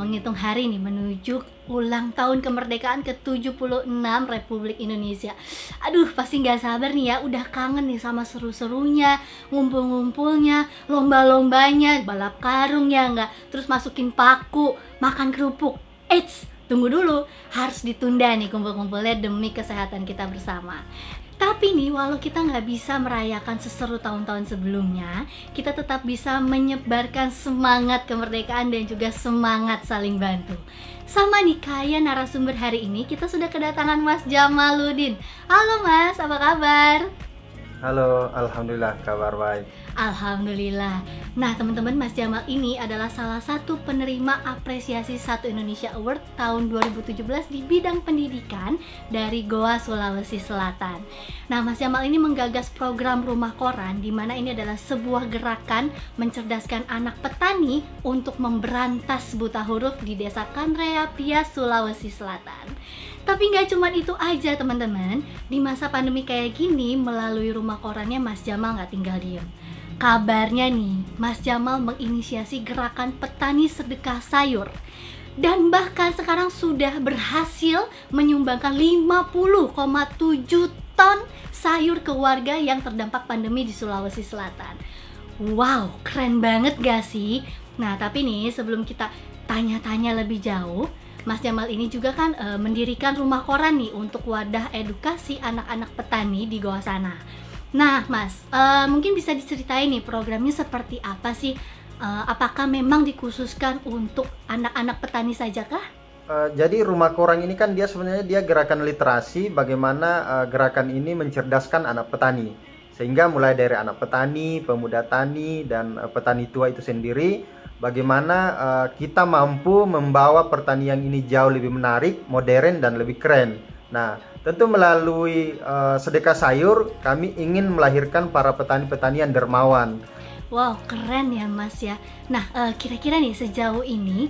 menghitung hari nih menuju ulang tahun kemerdekaan ke-76 Republik Indonesia. Aduh, pasti nggak sabar nih ya, udah kangen nih sama seru-serunya, ngumpul-ngumpulnya, lomba-lombanya, balap karung ya nggak, terus masukin paku, makan kerupuk. Eits, tunggu dulu, harus ditunda nih kumpul-kumpulnya demi kesehatan kita bersama. Tapi nih, walau kita nggak bisa merayakan seseru tahun-tahun sebelumnya, kita tetap bisa menyebarkan semangat kemerdekaan dan juga semangat saling bantu. Sama nih kayak narasumber hari ini, kita sudah kedatangan Mas Jamaluddin. Halo Mas, apa kabar? Halo, alhamdulillah kabar baik. Alhamdulillah. Nah teman-teman, Mas Jamal ini adalah salah satu penerima apresiasi Satu Indonesia Award tahun 2017 di bidang pendidikan dari Goa, Sulawesi Selatan. Nah Mas Jamal ini menggagas program Rumah Koran, di mana ini adalah sebuah gerakan mencerdaskan anak petani untuk memberantas buta huruf di Desa Kanrea Pia, Sulawesi Selatan. Tapi nggak cuma itu aja teman-teman, di masa pandemi kayak gini melalui Rumah Korannya Mas Jamal nggak tinggal diem. Kabarnya nih, Mas Jamal menginisiasi gerakan petani sedekah sayur. Dan bahkan sekarang sudah berhasil menyumbangkan 50,7 ton sayur ke warga yang terdampak pandemi di Sulawesi Selatan. Wow, keren banget gak sih? Nah tapi nih sebelum kita tanya-tanya lebih jauh, Mas Jamal ini juga kan mendirikan Rumah Koran nih untuk wadah edukasi anak-anak petani di Goa sana. Nah Mas, mungkin bisa diceritain nih programnya seperti apa sih? Apakah memang dikhususkan untuk anak-anak petani saja kah? Jadi Rumah Koran ini kan dia sebenarnya gerakan literasi, bagaimana gerakan ini mencerdaskan anak petani. Sehingga mulai dari anak petani, pemuda tani, dan petani tua itu sendiri, bagaimana kita mampu membawa pertanian ini jauh lebih menarik, modern, dan lebih keren. Nah, tentu melalui sedekah sayur, kami ingin melahirkan para petani-petani yang dermawan. Wow, keren ya Mas ya. Nah, kira-kira nih sejauh ini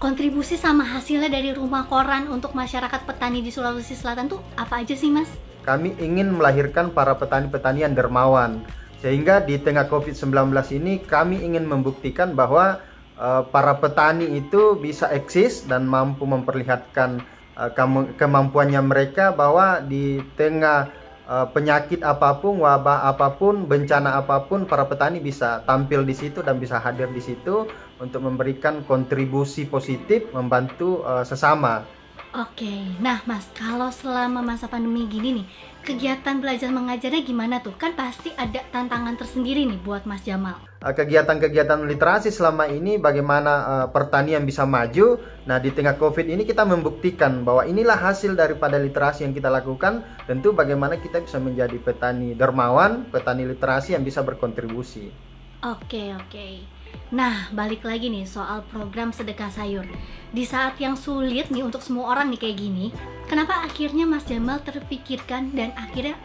kontribusi sama hasilnya dari Rumah Koran untuk masyarakat petani di Sulawesi Selatan tuh apa aja sih Mas? Kami ingin melahirkan para petani-petani yang dermawan. Sehingga di tengah COVID-19 ini kami ingin membuktikan bahwa para petani itu bisa eksis dan mampu memperlihatkan kemampuannya mereka, bahwa di tengah penyakit apapun, wabah apapun, bencana apapun, para petani bisa tampil di situ dan bisa hadir di situ untuk memberikan kontribusi positif, membantu sesama. Oke, nah Mas, kalau selama masa pandemi gini nih, kegiatan belajar mengajarnya gimana tuh? Kan pasti ada tantangan tersendiri nih buat Mas Jamal. Kegiatan-kegiatan literasi selama ini, bagaimana pertanian bisa maju. Nah, di tengah COVID ini kita membuktikan bahwa inilah hasil daripada literasi yang kita lakukan. Tentu bagaimana kita bisa menjadi petani dermawan, petani literasi yang bisa berkontribusi. Oke. Nah, balik lagi nih soal program sedekah sayur. Di saat yang sulit nih untuk semua orang nih kayak gini, kenapa akhirnya Mas Jamal terpikirkan dan akhirnya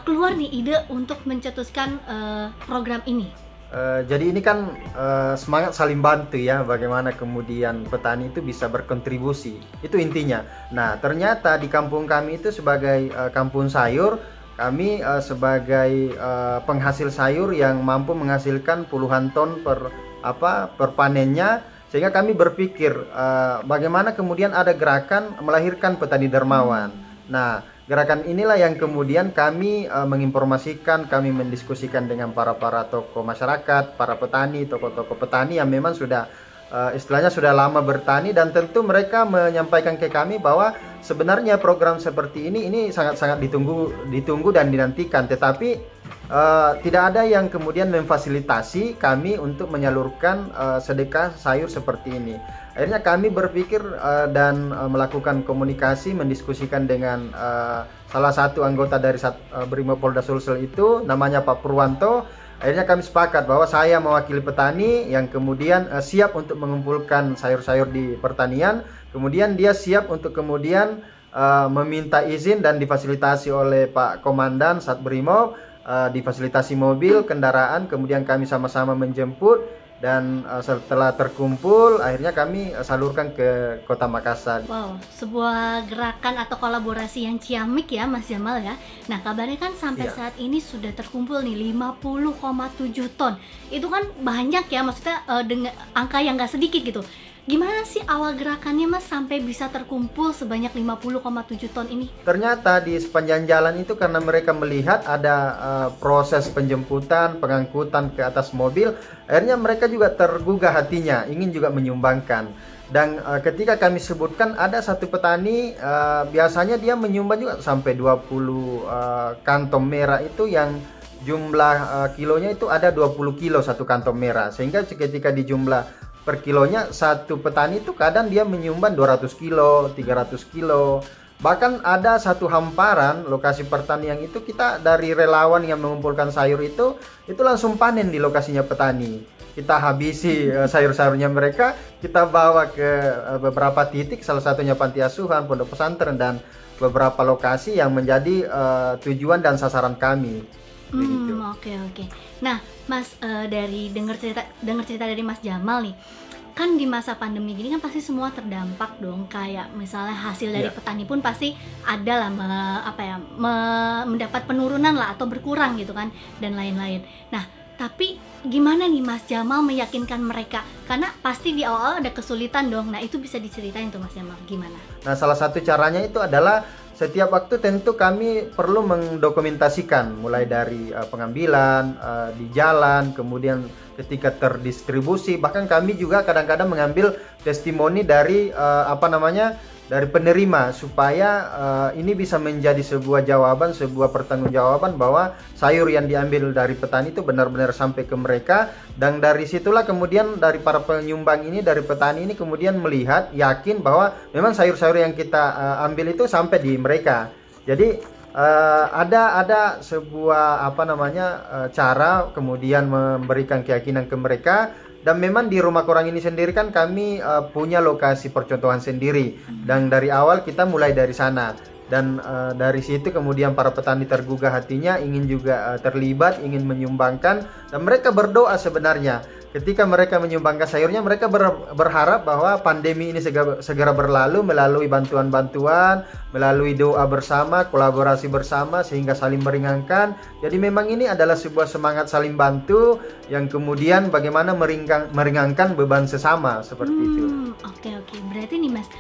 keluar nih ide untuk mencetuskan program ini? Jadi ini kan semangat saling bantu ya, bagaimana kemudian petani itu bisa berkontribusi. Itu intinya. Nah, ternyata di kampung kami itu sebagai kampung sayur, kami sebagai penghasil sayur yang mampu menghasilkan puluhan ton per panennya, sehingga kami berpikir bagaimana kemudian ada gerakan melahirkan petani dermawan. Nah, gerakan inilah yang kemudian kami menginformasikan, kami mendiskusikan dengan para tokoh masyarakat, para petani, tokoh-tokoh petani yang memang sudah istilahnya sudah lama bertani, dan tentu mereka menyampaikan ke kami bahwa sebenarnya program seperti ini sangat-sangat ditunggu dan dinantikan, tetapi tidak ada yang kemudian memfasilitasi kami untuk menyalurkan sedekah sayur seperti ini. Akhirnya kami berpikir dan melakukan komunikasi, mendiskusikan dengan salah satu anggota dari Brimopolda Sulsel itu, namanya Pak Purwanto. Akhirnya kami sepakat bahwa saya mewakili petani yang kemudian siap untuk mengumpulkan sayur-sayur di pertanian. Kemudian dia siap untuk kemudian meminta izin dan difasilitasi oleh Pak Komandan Sat Brimob, difasilitasi mobil, kendaraan, kemudian kami sama-sama menjemput dan setelah terkumpul akhirnya kami salurkan ke Kota Makassar. Wow, sebuah gerakan atau kolaborasi yang ciamik ya Mas Jamal ya. Nah kabarnya kan sampai saat ini sudah terkumpul nih 50,7 ton. Itu kan banyak ya, maksudnya dengan angka yang gak sedikit gitu. Gimana sih awal gerakannya Mas sampai bisa terkumpul sebanyak 50,7 ton ini? Ternyata di sepanjang jalan itu karena mereka melihat ada proses penjemputan, pengangkutan ke atas mobil, akhirnya mereka juga tergugah hatinya, ingin juga menyumbangkan. Dan ketika kami sebutkan ada satu petani, biasanya dia menyumbang juga sampai 20 kantong merah itu yang jumlah kilonya itu ada 20 kilo satu kantong merah. Sehingga ketika dijumlah per kilonya, satu petani itu kadang dia menyumbang 200 kilo, 300 kilo. Bahkan ada satu hamparan lokasi pertanian itu kita dari relawan yang mengumpulkan sayur itu langsung panen di lokasinya petani. Kita habisi sayur-sayurnya mereka, kita bawa ke beberapa titik, salah satunya panti asuhan, pondok pesantren, dan beberapa lokasi yang menjadi tujuan dan sasaran kami. Oke. Nah, Mas, dari dengar cerita dari Mas Jamal nih, kan di masa pandemi gini kan pasti semua terdampak dong. Kayak misalnya hasil dari petani pun pasti ada lah mendapat penurunan lah atau berkurang gitu kan, dan lain-lain. Nah, tapi gimana nih Mas Jamal meyakinkan mereka? Karena pasti di awal ada kesulitan dong. Nah, itu bisa diceritain tuh Mas Jamal gimana? Nah, salah satu caranya itu adalah setiap waktu tentu kami perlu mendokumentasikan, mulai dari pengambilan di jalan, kemudian ketika terdistribusi, bahkan kami juga kadang-kadang mengambil testimoni dari dari penerima, supaya ini bisa menjadi sebuah jawaban, sebuah pertanggungjawaban bahwa sayur yang diambil dari petani itu benar-benar sampai ke mereka. Dan dari situlah kemudian dari para penyumbang ini, dari petani ini kemudian melihat, yakin bahwa memang sayur-sayur yang kita ambil itu sampai di mereka. Jadi ada sebuah cara kemudian memberikan keyakinan ke mereka. Dan memang di Rumah Koran ini sendiri kan kami punya lokasi percontohan sendiri, dan dari awal kita mulai dari sana. Dan dari situ kemudian para petani tergugah hatinya, ingin juga terlibat, ingin menyumbangkan, dan mereka berdoa sebenarnya. Ketika mereka menyumbangkan sayurnya, mereka berharap bahwa pandemi ini segera berlalu melalui bantuan-bantuan, melalui doa bersama, kolaborasi bersama, sehingga saling meringankan. Jadi memang ini adalah sebuah semangat saling bantu yang kemudian bagaimana meringankan beban sesama, seperti itu. Oke. Berarti nih Mas,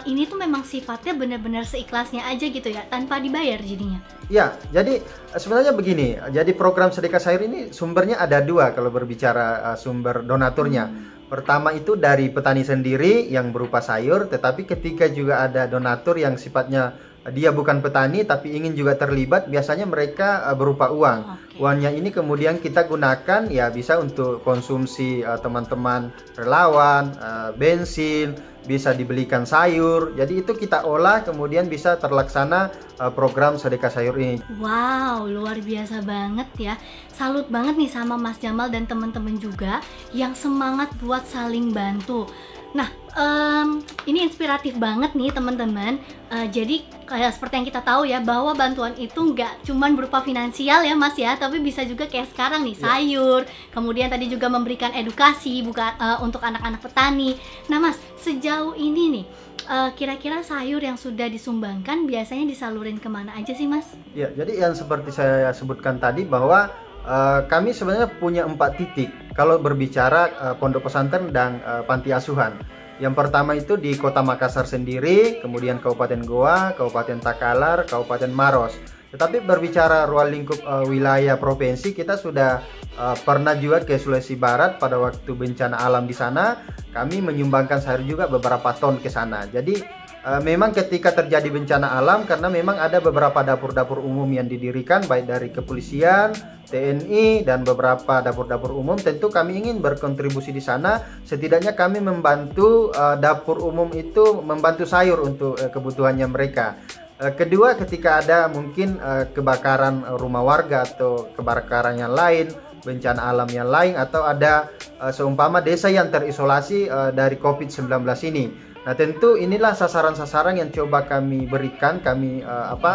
ini tuh memang sifatnya benar-benar seikhlasnya aja gitu ya, tanpa dibayar jadinya? Ya, jadi sebenarnya begini, jadi program sedekah sayur ini sumbernya ada dua kalau berbicara sumber donaturnya. Pertama itu dari petani sendiri yang berupa sayur, tetapi ketika juga ada donatur yang sifatnya dia bukan petani tapi ingin juga terlibat, biasanya mereka berupa uang. Uangnya ini kemudian kita gunakan ya bisa untuk konsumsi teman-teman relawan, bensin, bisa dibelikan sayur. Jadi itu kita olah kemudian bisa terlaksana program sedekah sayur ini. Wow, luar biasa banget ya. Salut banget nih sama Mas Jamal dan teman-teman juga yang semangat buat saling bantu. Nah, ini inspiratif banget nih teman-teman. Jadi kayak seperti yang kita tahu ya, bahwa bantuan itu nggak cuman berupa finansial ya Mas ya, tapi bisa juga kayak sekarang nih sayur. Kemudian tadi juga memberikan edukasi untuk anak-anak petani. Nah Mas, sejauh ini nih kira-kira sayur yang sudah disumbangkan biasanya disalurin kemana aja sih Mas? Ya, jadi yang seperti saya sebutkan tadi bahwa kami sebenarnya punya 4 titik kalau berbicara pondok pesantren dan panti asuhan. Yang pertama itu di Kota Makassar sendiri, kemudian Kabupaten Goa, Kabupaten Takalar, Kabupaten Maros. Tetapi berbicara ruang lingkup wilayah provinsi, kita sudah pernah juga ke Sulawesi Barat pada waktu bencana alam di sana. Kami menyumbangkan sayur juga beberapa ton ke sana. Jadi memang ketika terjadi bencana alam, karena memang ada beberapa dapur-dapur umum yang didirikan baik dari kepolisian, TNI, dan beberapa dapur-dapur umum, tentu kami ingin berkontribusi di sana. Setidaknya kami membantu dapur umum itu membantu sayur untuk kebutuhannya mereka. Kedua, ketika ada mungkin kebakaran rumah warga atau kebakaran yang lain, bencana alam yang lain, atau ada seumpama desa yang terisolasi dari COVID-19 ini. Nah, tentu inilah sasaran-sasaran yang coba kami berikan, kami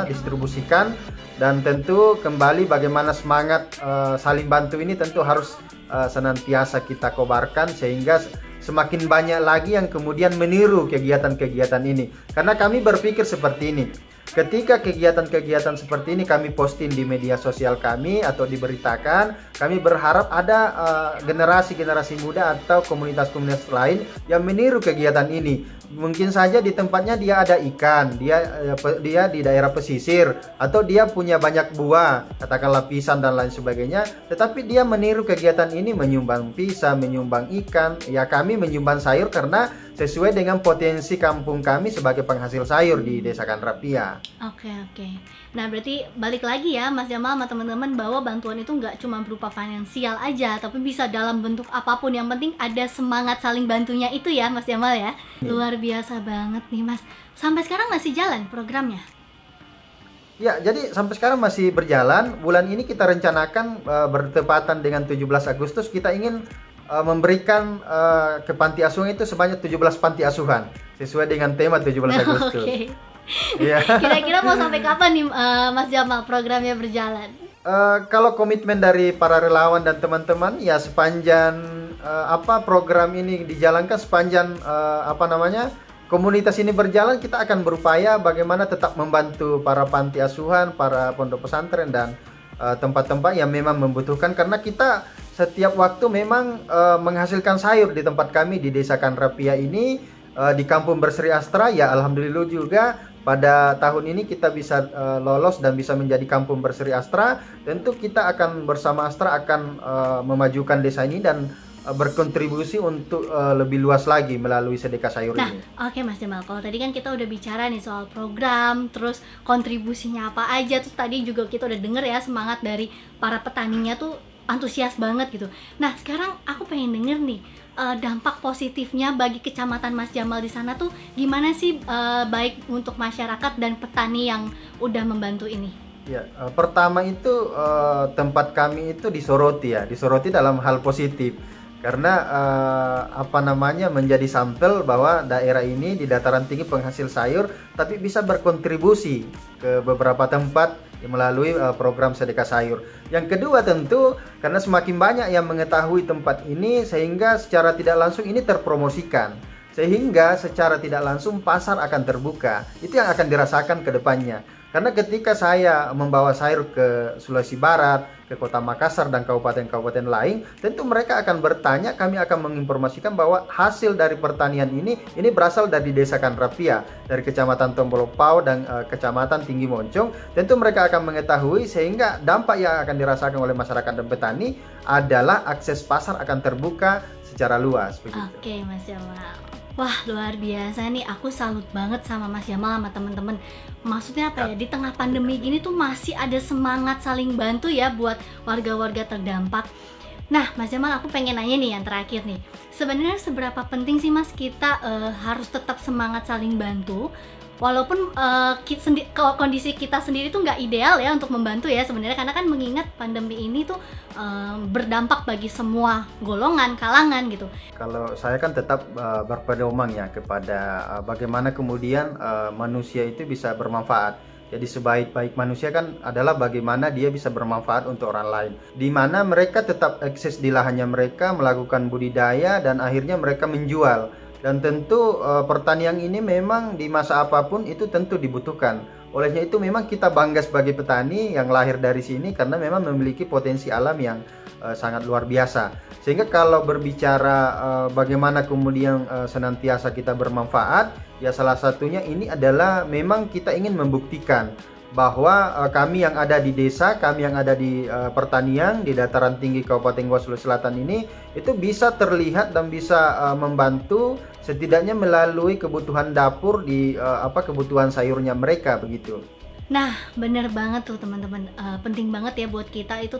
distribusikan, dan tentu kembali bagaimana semangat saling bantu ini tentu harus senantiasa kita kobarkan sehingga semakin banyak lagi yang kemudian meniru kegiatan-kegiatan ini. Karena kami berpikir seperti ini. Ketika kegiatan-kegiatan seperti ini kami posting di media sosial kami atau diberitakan, kami berharap ada generasi-generasi muda atau komunitas-komunitas lain yang meniru kegiatan ini. Mungkin saja di tempatnya dia ada ikan, dia di daerah pesisir, atau dia punya banyak buah, katakanlah pisang dan lain sebagainya, tetapi dia meniru kegiatan ini, menyumbang pisang, menyumbang ikan. Ya, kami menyumbang sayur karena sesuai dengan potensi kampung kami sebagai penghasil sayur di Desa Kanrapia. Oke. Nah, berarti balik lagi ya Mas Jamal sama teman-teman, bahwa bantuan itu nggak cuma berupa finansial aja, tapi bisa dalam bentuk apapun. Yang penting ada semangat saling bantunya itu ya Mas Jamal ya. Luar biasa banget nih Mas. Sampai sekarang masih jalan programnya? Ya, jadi sampai sekarang masih berjalan. Bulan ini kita rencanakan bertepatan dengan 17 Agustus kita ingin memberikan ke panti asuhan itu sebanyak 17 panti asuhan sesuai dengan tema 17 Agustus. Oke. Ya. Kira-kira mau sampai kapan nih Mas Jamal programnya berjalan? Kalau komitmen dari para relawan dan teman-teman ya sepanjang program ini dijalankan, sepanjang komunitas ini berjalan, kita akan berupaya bagaimana tetap membantu para panti asuhan, para pondok pesantren dan tempat-tempat yang memang membutuhkan, karena kita setiap waktu memang menghasilkan sayur di tempat kami di Desa Kanrapia ini, di Kampung Berseri Astra. Ya, alhamdulillah juga pada tahun ini kita bisa lolos dan bisa menjadi Kampung Berseri Astra. Tentu kita akan bersama Astra akan memajukan desa ini dan berkontribusi untuk lebih luas lagi melalui sedekah sayur ini. Oke Mas Jamal, kalau tadi kan kita udah bicara nih soal program, terus kontribusinya apa aja, terus tadi juga kita udah denger ya semangat dari para petaninya tuh antusias banget gitu. Nah, sekarang aku pengen denger nih dampak positifnya bagi kecamatan Mas Jamal di sana tuh gimana sih, baik untuk masyarakat dan petani yang udah membantu ini? Ya, pertama itu tempat kami itu disoroti dalam hal positif. Karena menjadi sampel bahwa daerah ini di dataran tinggi penghasil sayur, tapi bisa berkontribusi ke beberapa tempat melalui program sedekah sayur. Yang kedua tentu karena semakin banyak yang mengetahui tempat ini, sehingga secara tidak langsung ini terpromosikan, sehingga secara tidak langsung pasar akan terbuka. Itu yang akan dirasakan ke depannya. Karena ketika saya membawa sayur ke Sulawesi Barat, ke Kota Makassar dan kabupaten-kabupaten lain, tentu mereka akan bertanya, kami akan menginformasikan bahwa hasil dari pertanian ini berasal dari Desa Kanrapia, dari Kecamatan Tombolopao dan Kecamatan Tinggi Moncong. Tentu mereka akan mengetahui, sehingga dampak yang akan dirasakan oleh masyarakat dan petani adalah akses pasar akan terbuka secara luas. Begitu. Oke Mas Jamal. Wah, luar biasa nih, aku salut banget sama Mas Jamal sama temen-temen. Maksudnya apa ya, di tengah pandemi gini tuh masih ada semangat saling bantu ya buat warga-warga terdampak. Nah Mas Jamal, aku pengen nanya nih yang terakhir nih, sebenarnya seberapa penting sih Mas kita harus tetap semangat saling bantu walaupun kondisi kita sendiri tuh nggak ideal ya untuk membantu ya sebenarnya, karena kan mengingat pandemi ini tuh berdampak bagi semua golongan, kalangan gitu. Kalau saya kan tetap berpedoman ya kepada bagaimana kemudian manusia itu bisa bermanfaat. Jadi sebaik-baik manusia kan adalah bagaimana dia bisa bermanfaat untuk orang lain. Di mana mereka tetap eksis di lahannya mereka, melakukan budidaya dan akhirnya mereka menjual. Dan tentu pertanian ini memang di masa apapun itu tentu dibutuhkan. Olehnya itu memang kita bangga sebagai petani yang lahir dari sini karena memang memiliki potensi alam yang sangat luar biasa. Sehingga kalau berbicara bagaimana kemudian senantiasa kita bermanfaat, ya salah satunya ini adalah memang kita ingin membuktikan bahwa kami yang ada di desa, kami yang ada di pertanian di dataran tinggi Kabupaten Goa Sulawesi Selatan ini itu bisa terlihat dan bisa membantu setidaknya melalui kebutuhan dapur di kebutuhan sayurnya mereka begitu. Nah, bener banget tuh teman-teman, penting banget ya buat kita itu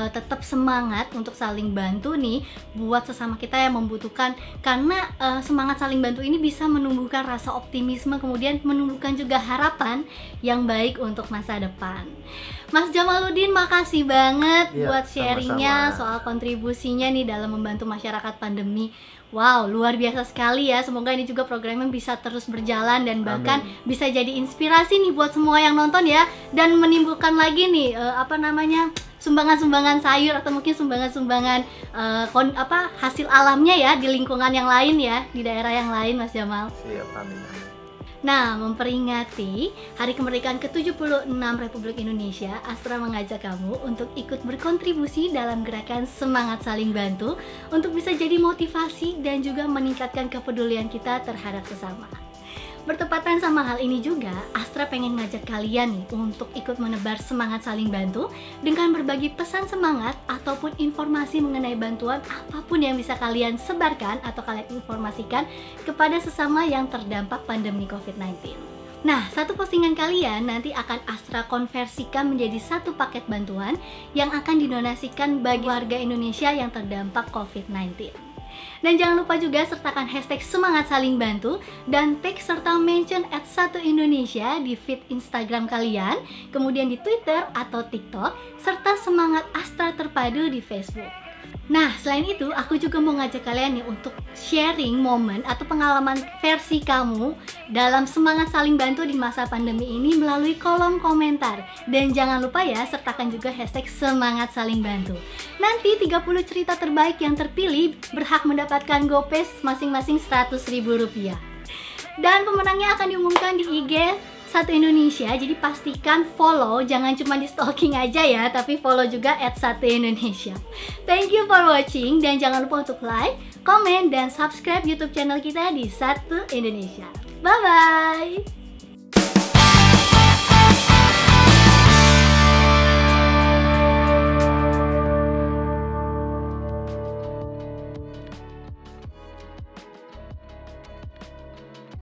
tetap semangat untuk saling bantu nih buat sesama kita yang membutuhkan, karena semangat saling bantu ini bisa menumbuhkan rasa optimisme, kemudian menumbuhkan juga harapan yang baik untuk masa depan. Mas Jamaluddin, makasih banget buat sharingnya soal kontribusinya nih dalam membantu masyarakat pandemi. Wow, luar biasa sekali ya. Semoga ini juga programnya bisa terus berjalan dan bahkan bisa jadi inspirasi nih buat semua yang nonton ya, dan menimbulkan lagi nih sumbangan-sumbangan sayur atau mungkin sumbangan-sumbangan hasil alamnya ya di lingkungan yang lain ya, di daerah yang lain, Mas Jamal. Siap, amin. Nah, memperingati Hari Kemerdekaan ke-76 Republik Indonesia, Astra mengajak kamu untuk ikut berkontribusi dalam gerakan Semangat Saling Bantu untuk bisa jadi motivasi dan juga meningkatkan kepedulian kita terhadap sesama. Bertepatan sama hal ini juga, Astra pengen ngajak kalian nih untuk ikut menebar semangat saling bantu dengan berbagi pesan semangat ataupun informasi mengenai bantuan apapun yang bisa kalian sebarkan atau kalian informasikan kepada sesama yang terdampak pandemi COVID-19. Nah, satu postingan kalian nanti akan Astra konversikan menjadi satu paket bantuan yang akan didonasikan bagi warga Indonesia yang terdampak COVID-19. Dan jangan lupa juga sertakan hashtag semangat saling bantu dan tag serta mention @1Indonesia di feed Instagram kalian, kemudian di Twitter atau TikTok, serta semangat Astra Terpadu di Facebook. Nah, selain itu aku juga mau ngajak kalian nih untuk sharing momen atau pengalaman versi kamu dalam semangat saling bantu di masa pandemi ini melalui kolom komentar. Dan jangan lupa ya, sertakan juga hashtag semangat saling bantu. Nanti 30 cerita terbaik yang terpilih berhak mendapatkan GoPay masing-masing Rp100.000. Dan pemenangnya akan diumumkan di IG 1 Indonesia, jadi pastikan follow, jangan cuma di stalking aja ya, tapi follow juga @1Indonesia. Thank you for watching, dan jangan lupa untuk like, comment, dan subscribe YouTube channel kita di 1 Indonesia. Bye-bye!